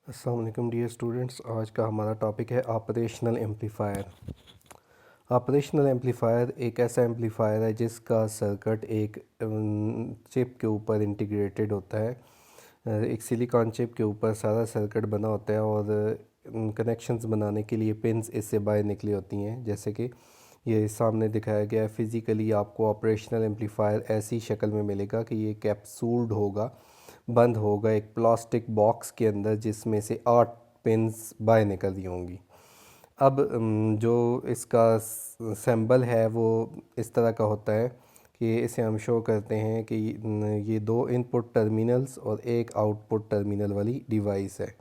अस्सलाम वालेकुम dear students. आज का हमारा टॉपिक है ऑपरेशनल एम्पलीफायर। ऑपरेशनल एम्पलीफायर एक ऐसा एम्पलीफायर है जिसका सर्किट एक चिप के ऊपर इंटीग्रेटेड होता है। एक सिलिकॉन चिप के ऊपर सारा सर्किट बना होता है और कनेक्शंस बनाने के लिए पिंस इससे बाहर निकली होती हैं। जैसे कि ये सामने दिखाया गया है। फिज़िकली आपको ऑपरेशनल एम्पलीफायर ऐसी शक्ल में मिलेगा कि ये कैप्सूल्ड होगा, बंद होगा एक प्लास्टिक बॉक्स के अंदर जिसमें से 8 पिंस बाहर निकल रही होंगी। अब जो इसका सिंबल है वो इस तरह का होता है कि इसे हम शो करते हैं कि ये 2 इनपुट टर्मिनल्स और एक आउटपुट टर्मिनल वाली डिवाइस है।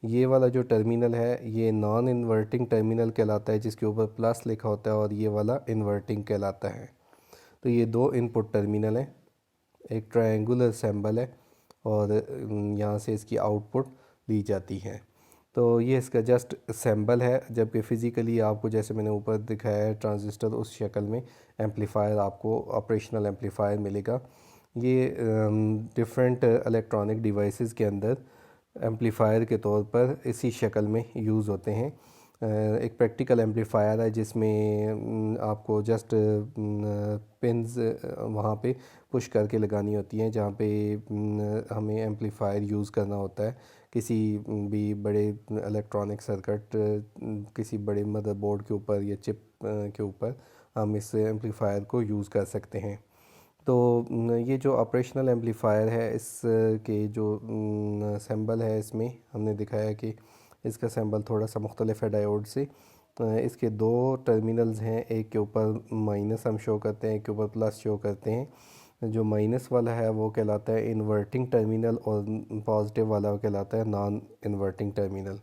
ये वाला जो टर्मिनल है ये नॉन इन्वर्टिंग टर्मिनल कहलाता है, जिसके ऊपर प्लस लिखा होता है, और ये वाला इन्वर्टिंग कहलाता है। तो ये 2 इनपुट टर्मिनल हैं, एक ट्रायंगुलर सिंबल है और यहाँ से इसकी आउटपुट ली जाती है। तो ये इसका जस्ट सिंबल है, जबकि फ़िज़िकली आपको जैसे मैंने ऊपर दिखाया है ट्रांजिस्टर, उस शक्ल में एम्पलीफायर आपको ऑपरेशनल एम्पलीफायर मिलेगा। ये डिफरेंट इलेक्ट्रॉनिक डिवाइसेस के अंदर एम्पलीफायर के तौर पर इसी शक्ल में यूज़ होते हैं। एक प्रैक्टिकल एम्पलीफायर है जिसमें आपको जस्ट पिंस वहाँ पे पुश करके लगानी होती हैं, जहाँ पे हमें एम्पलीफायर यूज़ करना होता है। किसी भी बड़े इलेक्ट्रॉनिक सर्किट, किसी बड़े मदरबोर्ड के ऊपर या चिप के ऊपर हम इस एम्पलीफायर को यूज़ कर सकते हैं। तो ये जो ऑपरेशनल एम्पलीफायर है, इस के जो सिंबल है इसमें हमने दिखाया कि इसका सिंबल थोड़ा सा मुख्तलिफ है डायोड से। इसके 2 टर्मिनल्स हैं, एक के ऊपर माइनस हम शो करते हैं, एक के ऊपर प्लस शो करते हैं। जो माइनस वाला है वो कहलाता है इन्वर्टिंग टर्मिनल और पॉजिटिव वाला वो कहलाता है non inverting terminal.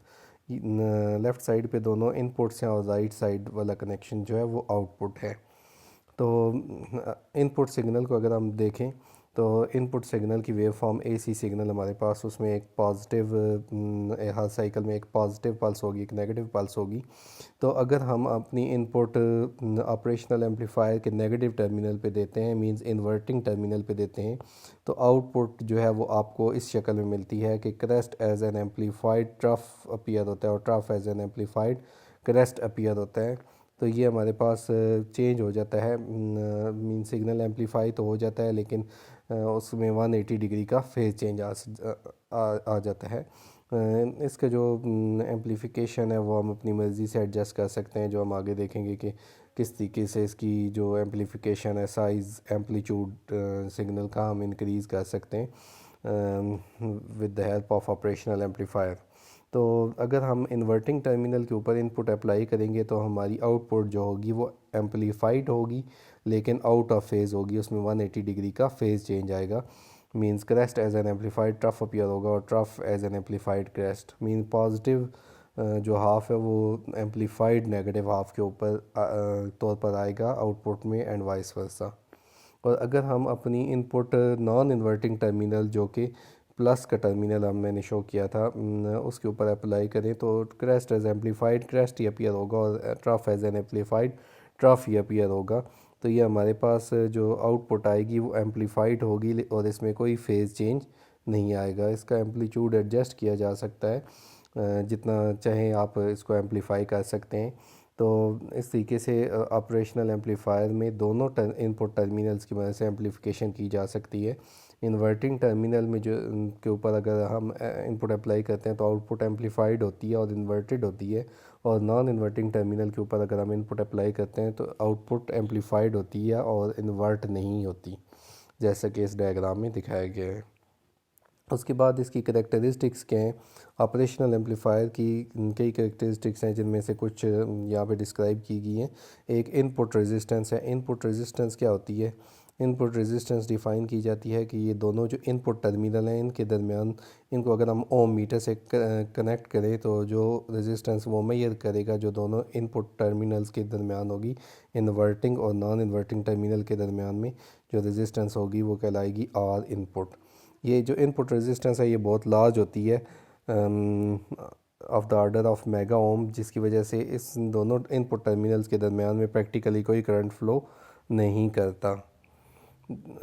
Left side पे दोनों इनपुट्स हैं और राइट साइड वाला कनेक्शन जो है वो आउटपुट है। तो इनपुट सिग्नल को अगर हम देखें तो इनपुट सिग्नल की वेव फॉर्म एसी सिग्नल हमारे पास, उसमें एक पॉजिटिव, हर साइकिल में एक पॉजिटिव पल्स होगी, एक नेगेटिव पल्स होगी। तो अगर हम अपनी इनपुट ऑपरेशनल एम्पलीफायर के नेगेटिव टर्मिनल पे देते हैं, मींस इन्वर्टिंग टर्मिनल पे देते हैं, तो आउटपुट जो है वो आपको इस शक्ल में मिलती है कि crest as an amplified trough appear होता है और trough as an amplified crest appear होता है। तो ये हमारे पास चेंज हो जाता है, मीन सिग्नल एम्पलीफाई तो हो जाता है, लेकिन उसमें 180 डिग्री का फेज चेंज आ जाता है। इसका जो एम्पलीफिकेशन है वो हम अपनी मर्ज़ी से एडजस्ट कर सकते हैं, जो हम आगे देखेंगे कि किस तरीके से इसकी जो एम्पलीफिकेशन है, साइज़, एम्पलीट्यूड सिग्नल का हम इंक्रीज़ कर सकते हैं with the help of operational amplifier. तो अगर हम इन्वर्टिंग टर्मिनल के ऊपर इनपुट अप्लाई करेंगे तो हमारी आउटपुट जो होगी वो एम्पलीफाइड होगी, लेकिन आउट ऑफ फेज़ होगी, उसमें 180 डिग्री का फेज़ चेंज आएगा। Means crest as an amplified trough appear होगा और trough as an amplified crest. Mean positive जो हाफ है वो एम्पलीफाइड नेगेटिव हाफ के ऊपर तौर पर आएगा आउटपुट में, एंड वाइस वर्सा। और अगर हम अपनी इनपुट नॉन इन्वर्टिंग टर्मिनल, जो कि प्लस का टर्मिनल हम मैंने शो किया था, उसके ऊपर अप्लाई करें तो क्रेस्ट एज एम्पलीफाइड क्रेस्ट ही अपीयर होगा और trough as an amplified trough ही अपीयर होगा। तो ये हमारे पास जो आउटपुट आएगी वो एम्पलीफाइड होगी और इसमें कोई फेज़ चेंज नहीं आएगा। इसका एम्पलीट्यूड एडजस्ट किया जा सकता है, जितना चाहें आप इसको एम्पलीफाई कर सकते हैं। तो इस तरीके से ऑपरेशनल एम्पलीफायर में दोनों इनपुट टर्मिनल्स की मदद से एम्पलीफिकेशन की जा सकती है। इन्वर्टिंग टर्मिनल में जो के ऊपर अगर हम इनपुट अप्लाई करते हैं तो आउटपुट एम्पलीफाइड होती है और इन्वर्टेड होती है, और नॉन इन्वर्टिंग टर्मिनल के ऊपर अगर हम इनपुट अप्लाई करते हैं तो आउटपुट एम्पलीफाइड होती है और इन्वर्ट नहीं होती, जैसा कि इस डायग्राम में दिखाया गया है। उसके बाद इसकी करैक्टरिस्टिक्स क्या हैं। ऑपरेशनल एम्पलीफायर की कई करैक्टरिस्टिक्स हैं, जिनमें से कुछ यहाँ पे डिस्क्राइब की गई हैं। एक इनपुट रेजिस्टेंस है। इनपुट रेजिस्टेंस क्या होती है? इनपुट रेजिस्टेंस डिफ़ाइन की जाती है कि ये दोनों जो इनपुट टर्मिनल हैं इनके दरमियान, इनको अगर हम ओम मीटर से कनेक्ट करें तो जो रेजिस्टेंस वो मेजर करेगा जो दोनों इनपुट टर्मिनल्स के दरमियान होगी, इन्वर्टिंग और नॉन इन्वर्टिंग टर्मिनल के दरमियान में जो रेजिस्टेंस होगी वो कहलाएगी आर इनपुट। ये जो इनपुट रेजिस्टेंस है ये बहुत लार्ज होती है, of the order of mega ohm, जिसकी वजह से इस दोनों इनपुट टर्मिनल्स के दरमियान में प्रैक्टिकली कोई करंट फ्लो नहीं करता।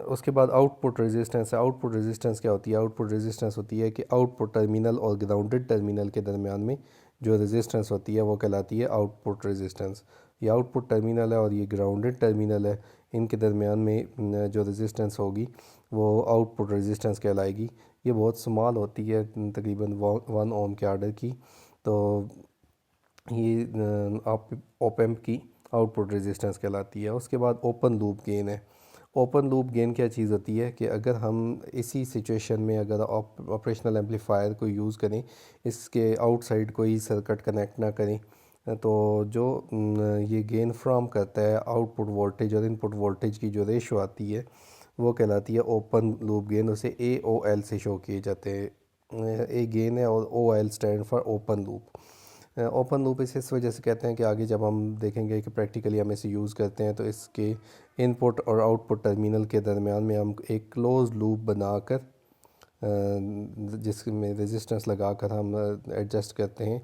उसके बाद आउटपुट रेजिस्टेंस है। आउटपुट रेजिस्टेंस क्या होती है? आउटपुट रेजिस्टेंस होती है कि आउटपुट टर्मिनल और ग्राउंडेड टर्मिनल के दरमियान में जो रेजिस्टेंस होती है वो कहलाती है आउटपुट रेजिस्टेंस। ये आउटपुट टर्मिनल है और ये ग्राउंडेड टर्मिनल है, इनके दरमियान में जो रेजिस्टेंस होगी वो आउटपुट रेजिस्टेंस कहलाएगी। ये बहुत स्मॉल होती है, तकरीबन 1 ओम के आर्डर की। तो ये आप ओप एम्प की आउटपुट रेजिस्टेंस कहलाती है। उसके बाद ओपन लूप गेन है। ओपन लूप गेन क्या चीज़ होती है कि अगर हम इसी सिचुएशन में अगर ऑपरेशनल एम्पलीफायर को यूज़ करें, इसके आउटसाइड कोई सर्किट कनेक्ट ना करें, तो जो ये गेन फ्राम करता है आउटपुट वोल्टेज और इनपुट वोल्टेज की जो रेशो आती है वो कहलाती है ओपन लूप गेन। उसे AOL से शो किए जाते हैं। ए गेन है और OL stand for open loop. Open loop इस वजह से कहते हैं कि आगे जब हम देखेंगे कि प्रैक्टिकली हम इसे यूज़ करते हैं तो इसके इनपुट और आउटपुट टर्मिनल के दरमियान में हम एक क्लोज लूप बनाकर जिसमें रेजिस्टेंस लगाकर हम एडजस्ट करते हैं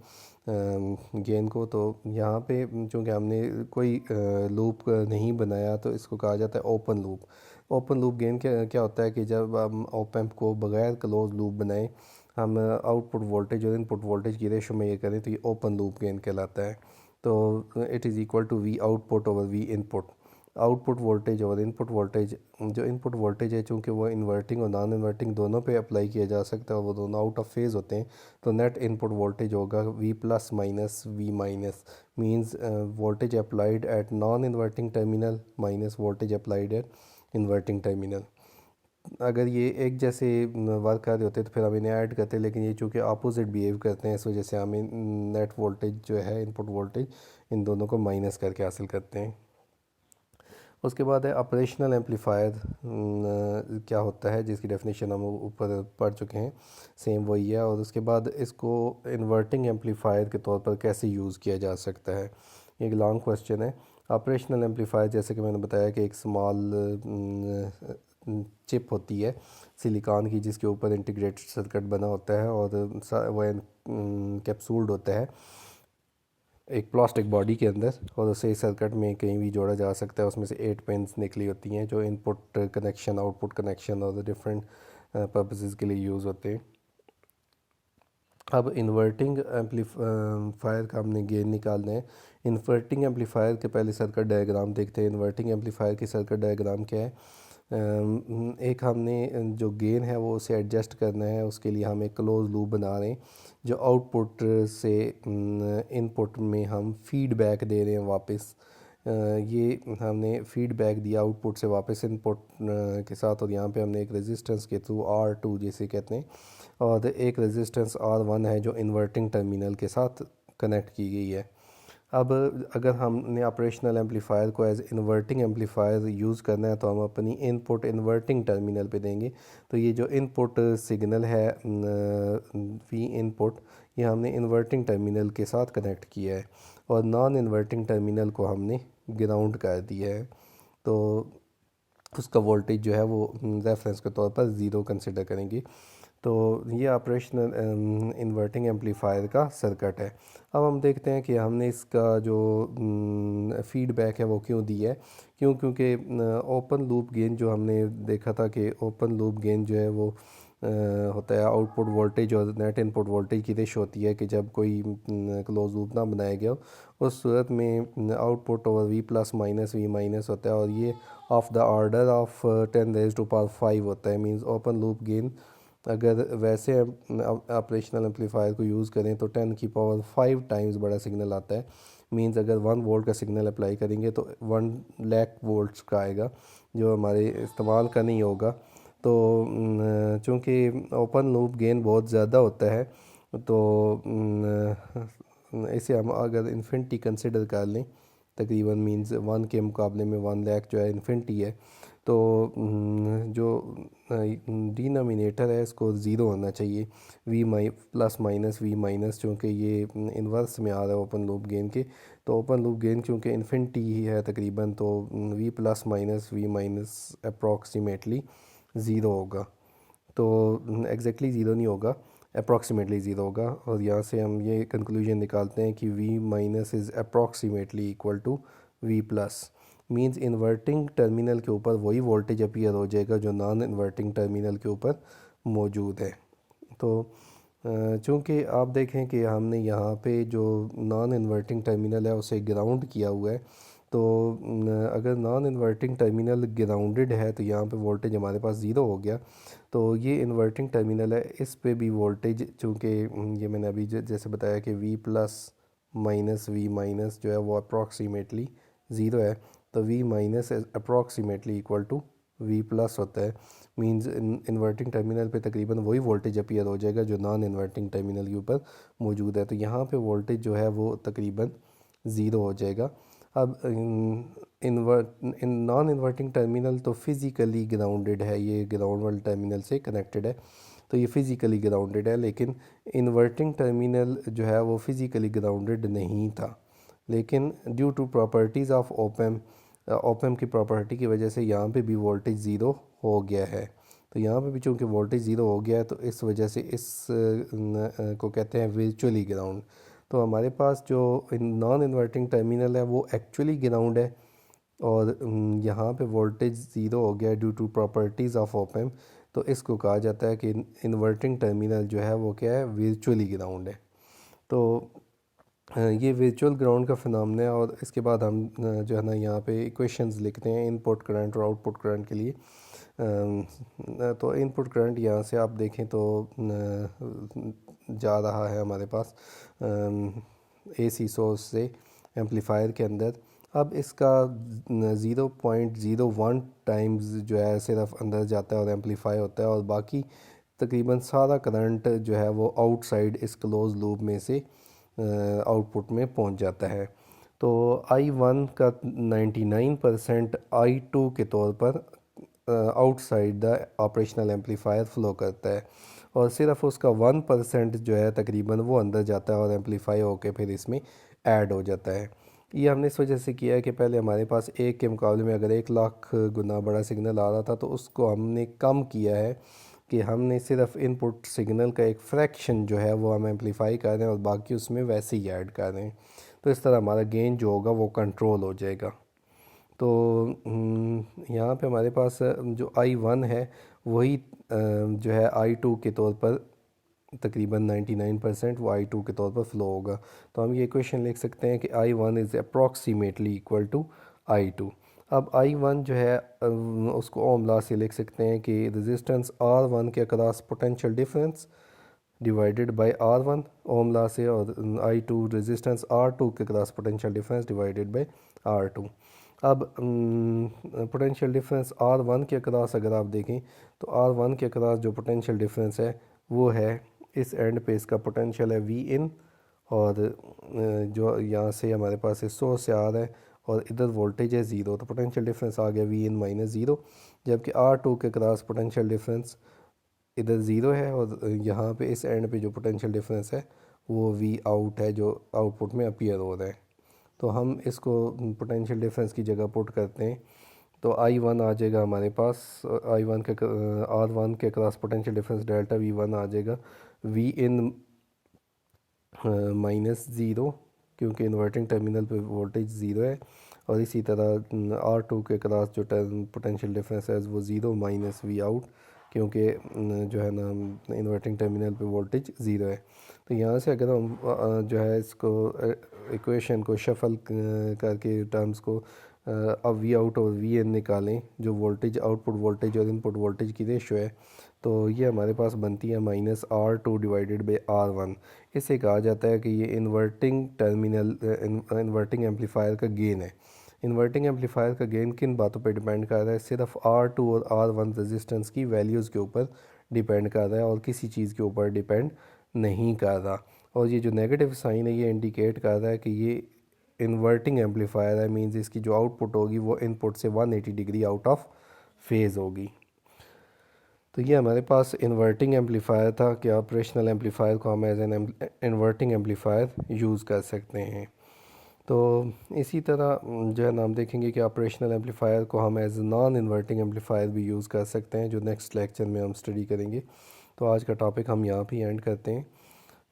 गेन को। तो यहाँ पे चूँकि हमने कोई लूप नहीं बनाया तो इसको कहा जाता है open loop. Open loop gain क्या क्या होता है कि जब हम ऑप एम्प को बगैर क्लोज लूप बनाए हम आउटपुट वोल्टेज और इनपुट वोल्टेज की रेशो में ये करें तो ये ओपन लूप गेन कहलाता है। तो it is equal to V output over V input. Output voltage और इनपुट वोल्टेज, जो इनपुट वोल्टेज है चूँकि वो इन्वर्टिंग और नॉन इन्वर्टिंग दोनों पे अप्लाई किया जा सकता है और वो दोनों आउट ऑफ फेज़ होते हैं, तो नेट इनपुट वोल्टेज होगा V plus minus V minus. Means voltage applied at non inverting terminal minus voltage applied at inverting terminal. अगर ये एक जैसे वर्क कर रहे होते तो फिर हम इन्हें ऐड करते, लेकिन ये चूँकि अपोजिट बिहेव करते हैं इस वजह से हमें नेट वोल्टेज जो है इनपुट वोल्टेज इन दोनों को माइनस करके हासिल करते हैं। उसके बाद है ऑपरेशनल एम्पलीफायर क्या होता है, जिसकी डेफिनेशन हम ऊपर पढ़ चुके हैं, सेम वही है। और उसके बाद इसको इन्वर्टिंग एम्पलीफायर के तौर पर कैसे यूज़ किया जा सकता है, ये एक लॉन्ग क्वेश्चन है। ऑपरेशनल एम्पलीफायर जैसे कि मैंने बताया कि एक स्मॉल चिप होती है सिलिकॉन की जिसके ऊपर इंटीग्रेटेड सर्किट बना होता है और वह कैप्सूल्ड होता है एक प्लास्टिक बॉडी के अंदर, और उसे इस सर्किट में कहीं भी जोड़ा जा सकता है। उसमें से 8 पिन्स निकली होती हैं जो इनपुट कनेक्शन, आउटपुट कनेक्शन और डिफरेंट पर्पसेस के लिए यूज़ होते हैं। अब इन्वर्टिंग एम्पलीफायर का हमने गेन निकालना है। इन्वर्टिंग एम्पलीफायर के पहले सर्किट डायग्राम देखते हैं। इन्वर्टिंग एम्पलीफायर की सर्किट डायग्राम क्या है? एक हमने जो गेन है वो उसे एडजस्ट करना है, उसके लिए हम एक क्लोज लूप बना रहे हैं। जो आउटपुट से इनपुट में हम फीडबैक दे रहे हैं वापस, ये हमने फीडबैक दिया आउटपुट से वापस इनपुट के साथ, और यहाँ पे हमने एक रेजिस्टेंस के थ्रू R2 जिसे कहते हैं और एक रेजिस्टेंस R1 है जो इन्वर्टिंग टर्मिनल के साथ कनेक्ट की गई है। अब अगर हमने ऑपरेशनल एम्पलीफायर को एज इन्वर्टिंग एम्पलीफायर यूज़ करना है तो हम अपनी इनपुट इन्वर्टिंग टर्मिनल पे देंगे। तो ये जो इनपुट सिग्नल है वी इनपुट, ये हमने इन्वर्टिंग टर्मिनल के साथ कनेक्ट किया है और नॉन इन्वर्टिंग टर्मिनल को हमने ग्राउंड कर दिया है। तो उसका वोल्टेज जो है वो रेफरेंस के तौर पर ज़ीरो कंसिडर करेंगे। तो ये ऑपरेशनल इन्वर्टिंग एम्पलीफायर का सर्किट है। अब हम देखते हैं कि हमने इसका जो फीडबैक है वो क्यों दी है। क्योंकि ओपन लूप गेन जो हमने देखा था कि ओपन लूप गेन जो है वो होता है आउटपुट वोल्टेज और नेट इनपुट वोल्टेज की रेशो होती है कि जब कोई क्लोज लूप ना बनाया गया हो उस सूरत में output over V plus minus V minus होता है और ये ऑफ द ऑर्डर ऑफ 10⁻⁵ होता है। मींस ओपन लूप गेन अगर वैसे ऑपरेशनल एम्पलीफायर को यूज़ करें तो 10⁵ टाइम्स बड़ा सिग्नल आता है। मींस अगर 1 वोल्ट का सिग्नल अप्लाई करेंगे तो 1 लाख वोल्ट्स का आएगा जो हमारे इस्तेमाल का नहीं होगा। तो चूँकि ओपन लूप गेन बहुत ज़्यादा होता है तो इसे हम अगर इन्फिनिटी कंसिडर कर लें, तकरीबन मींस 1 के मुकाबले में 1 लाख जो है इन्फिनिटी है, तो जो डिनोमिनेटर है इसको ज़ीरो होना चाहिए। V plus minus V minus, चूँकि ये इन्वर्स में आ रहा है ओपन लूप गेन के, तो ओपन लूप गेन चूँकि इन्फिनिटी ही है तकरीबन, तो V plus minus V minus approximately zero होगा। तो एग्जैक्टली ज़ीरो नहीं होगा, अप्रॉक्सीमेटली ज़ीरो होगा। और यहाँ से हम ये कंक्लूजन निकालते हैं कि V minus is approximately equal to V plus. Means inverting terminal के ऊपर वही वोल्टेज अपीयर हो जाएगा जो नॉन इन्वर्टिंग टर्मिनल के ऊपर मौजूद है। तो चूँकि आप देखें कि हमने यहाँ पे जो नॉन इन्वर्टिंग टर्मिनल है उसे ग्राउंड किया हुआ है, तो अगर नॉन इन्वर्टिंग टर्मिनल ग्राउंडेड है तो यहाँ पे वोल्टेज हमारे पास ज़ीरो हो गया। तो ये इन्वर्टिंग टर्मिनल है, इस पे भी वोल्टेज चूँकि ये मैंने अभी जैसे बताया कि V plus minus V minus जो है वो अप्रॉक्सीमेटली ज़ीरो है, तो V minus approximately equal to V plus होता है। मींस इन्वर्टिंग टर्मिनल पे तकरीबन वही वोल्टेज अपीयर हो जाएगा जो नॉन इन्वर्टिंग टर्मिनल के ऊपर मौजूद है, तो यहाँ पे वोल्टेज जो है वो तकरीबन ज़ीरो हो जाएगा। अब इन नॉन इन्वर्टिंग टर्मिनल तो फिज़िकली ग्राउंडेड है, ये ग्राउंड वाले टर्मिनल से कनेक्टेड है, तो ये फिज़िकली ग्राउंडेड है। लेकिन इन्वर्टिंग टर्मिनल जो है वो फिज़िकली ग्राउंडेड नहीं था, लेकिन ड्यू टू प्रॉपर्टीज़ ऑफ ओपम की प्रॉपर्टी की वजह से यहाँ पे भी वोल्टेज ज़ीरो हो गया है। तो यहाँ पे भी चूँकि वोल्टेज ज़ीरो हो गया है तो इस वजह से इस को कहते हैं वर्चुअली ग्राउंड। तो हमारे पास जो नॉन इन्वर्टिंग टर्मिनल है वो एक्चुअली ग्राउंड है, और यहाँ पे वोल्टेज ज़ीरो हो गया ड्यू टू प्रॉपर्टीज़ ऑफ ओपम, तो इसको कहा जाता है कि इन्वर्टिंग टर्मिनल जो है वो क्या है, वर्चुअली ग्राउंड है। तो ये वर्चुअल ग्राउंड का फिनोमेना है। और इसके बाद हम जो है ना यहाँ पे इक्वेशंस लिखते हैं इनपुट करंट और आउटपुट करंट के लिए। तो इनपुट करंट यहाँ से आप देखें तो जा रहा है हमारे पास एसी सोर्स से एम्पलीफायर के अंदर। अब इसका 0.01 टाइम्स जो है सिर्फ अंदर जाता है और एम्पलीफाई होता है, और बाकी तकरीबन सारा करंट जो है वो आउटसाइड इस क्लोज लूप में से आउटपुट में पहुंच जाता है। तो I1 का 99% I2 के तौर पर outside the operational amplifier flow करता है, और सिर्फ उसका 1% जो है तकरीबन वो अंदर जाता है और एम्पलीफाई होकर फिर इसमें ऐड हो जाता है। ये हमने इस वजह से किया है कि पहले हमारे पास एक के मुकाबले में अगर 1 लाख गुना बड़ा सिग्नल आ रहा था तो उसको हमने कम किया है कि हमने सिर्फ इनपुट सिग्नल का एक फ्रैक्शन जो है वो हम एम्पलीफाई कर रहे हैं और बाकी उसमें वैसे ही ऐड कर रहे हैं। तो इस तरह हमारा गेन जो होगा वो कंट्रोल हो जाएगा। तो यहाँ पे हमारे पास जो I1 है वही जो है I2 के तौर पर तकरीबन 99% वो I2 के तौर पर फ़्लो होगा। तो हम ये इक्वेशन लिख सकते हैं कि I1 is approximately equal to I2। अब I1 जो है उसको ओम लॉ से लिख सकते हैं कि रेजिस्टेंस R1 के across potential difference divided by R1 ohm law से, और I2 रेजिस्टेंस R2 के across potential difference divided by R2। अब पोटेंशियल डिफरेंस R1 के अक्रॉस अगर आप देखें तो R1 के अक्रॉस जो पोटेंशियल डिफरेंस है वो है इस एंड पे इसका पोटेंशियल है वी इन, और जो यहाँ से हमारे पास इस सोर्स से आ रहा है और इधर वोल्टेज है ज़ीरो, तो पोटेंशियल डिफरेंस आ गया वी इन माइनस ज़ीरो। जबकि R2 के क्रॉस पोटेंशियल डिफरेंस इधर ज़ीरो है, और यहाँ पे इस एंड पे जो पोटेंशियल डिफरेंस है वो वी आउट है जो आउटपुट में अपीयर हो रहा है। तो हम इसको पोटेंशियल डिफरेंस की जगह पुट करते हैं तो I1 आ जाएगा हमारे पास, I1 के R1 के cross potential difference delta V1 आ जाएगा वी इन माइनस ज़ीरो, क्योंकि इन्वर्टिंग टर्मिनल पे वोल्टेज ज़ीरो है, और इसी तरह R2 के क्रॉस जो पोटेंशियल डिफरेंस है वो ज़ीरो माइनस वी आउट, क्योंकि जो है ना इन्वर्टिंग टर्मिनल पे वोल्टेज ज़ीरो है। तो यहाँ से अगर हम जो है इसको इक्वेशन को शफल करके टर्म्स को अब वी आउट और वी इन निकालें जो वोल्टेज आउटपुट वोल्टेज और इनपुट वोल्टेज की रेशो है, तो ये हमारे पास बनती है -R2 डिवाइडेड बाई R1। इसे कहा जाता है कि ये इन्वर्टिंग टर्मिनल इन्वर्टिंग एम्पलीफायर का गेन है। इन्वर्टिंग एम्पलीफायर का गेन किन बातों पर डिपेंड कर रहा है, सिर्फ R2 और R1 रेजिस्टेंस की वैल्यूज़ के ऊपर डिपेंड कर रहा है और किसी चीज़ के ऊपर डिपेंड नहीं कर रहा। और ये जो नेगेटिव साइन है ये इंडिकेट कर रहा है कि ये इन्वर्टिंग एम्पलीफायर है, मींस इसकी जो आउटपुट होगी वो इनपुट से 180 डिग्री आउट ऑफ फेज़ होगी। तो ये हमारे पास इन्वर्टिंग एम्पलीफायर था कि ऑपरेशनल एम्पलीफायर को हम as an inverting amplifier use कर सकते हैं। तो इसी तरह जो है ना हम देखेंगे कि ऑपरेशनल एम्पलीफायर को हम एज नॉन इन्वर्टिंग एम्पलीफायर भी यूज़ कर सकते हैं, जो नेक्स्ट लेक्चर में हम स्टडी करेंगे। तो आज का टॉपिक हम यहाँ पे एंड करते हैं।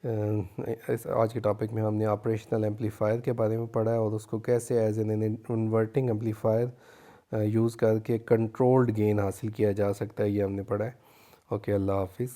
इस आज के टॉपिक में हमने ऑपरेशनल एम्पलीफायर के बारे में पढ़ा है और उसको कैसे as an inverting amplifier use करके कंट्रोल्ड गेन हासिल किया जा सकता है, ये हमने पढ़ा है। ओके, अल्लाह हाफिज़।